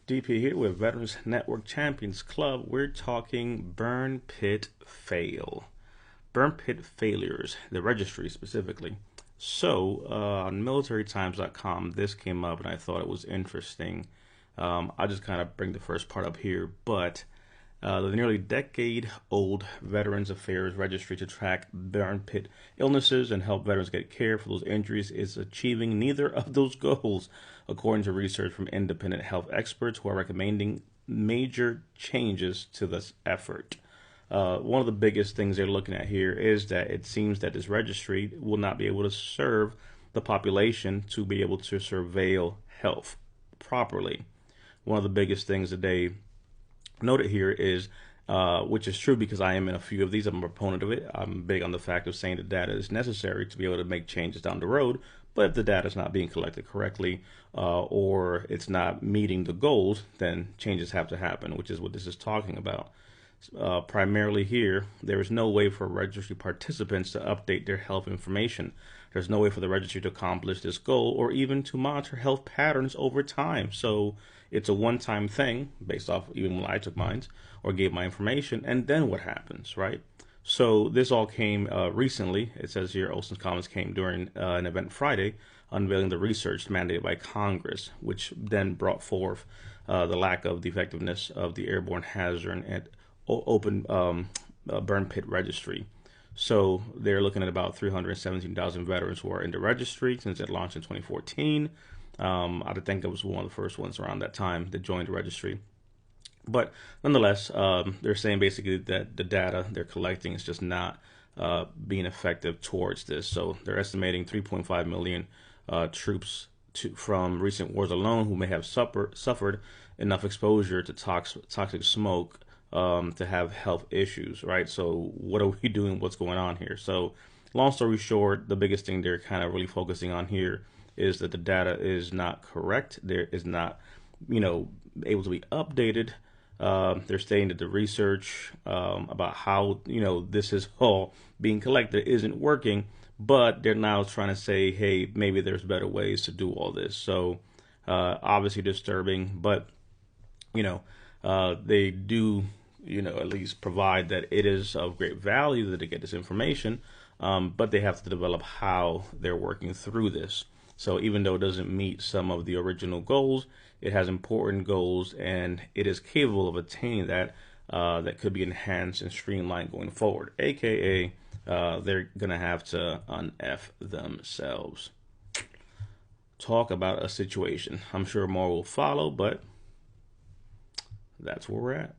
DP here with Veterans Network Champions Club. We're talking burn pit failures, the registry specifically. So on militarytimes.com, this came up and I thought it was interesting. I'll just kind of bring the first part up here, but the nearly decade-old Veterans Affairs Registry to track burn pit illnesses and help veterans get care for those injuries is achieving neither of those goals, according to research from independent health experts who are recommending major changes to this effort. One of the biggest things they're looking at here is that it seems that this registry will not be able to serve the population to be able to surveil health properly. One of the biggest things that they noted here is, which is true because I am in a few of these, I'm a proponent of it. I'm big on the fact of saying that data is necessary to be able to make changes down the road. But if the data is not being collected correctly or it's not meeting the goals, then changes have to happen, which is what this is talking about. Primarily here, there is no way for registry participants to update their health information. There's no way for the registry to accomplish this goal or even to monitor health patterns over time. So it's a one-time thing based off even when I took mine or gave my information, and then what happens, right? So this all came recently. It says here Olson's comments came during an event Friday unveiling the research mandated by Congress, which then brought forth the lack of the effectiveness of the airborne hazard and open burn pit registry. So they're looking at about 317,000 veterans who are in the registry since it launched in 2014. I think it was one of the first ones around that time that joined the registry. But nonetheless, they're saying basically that the data they're collecting is just not being effective towards this. So they're estimating 3.5 million troops from recent wars alone who may have suffered enough exposure to toxic smoke to have health issues, right? So what are we doing? What's going on here? So long story short, the biggest thing they're kind of really focusing on here is that the data is not correct. There is not, able to be updated. They're saying that the research about how, this is all being collected isn't working, but they're now trying to say, hey, maybe there's better ways to do all this. So obviously disturbing, but, they do, at least provide that it is of great value that they get this information, but they have to develop how they're working through this. So even though it doesn't meet some of the original goals, it has important goals and it is capable of attaining that that could be enhanced and streamlined going forward. AKA, they're going to have to un-F themselves. Talk about a situation. I'm sure more will follow, but that's where we're at.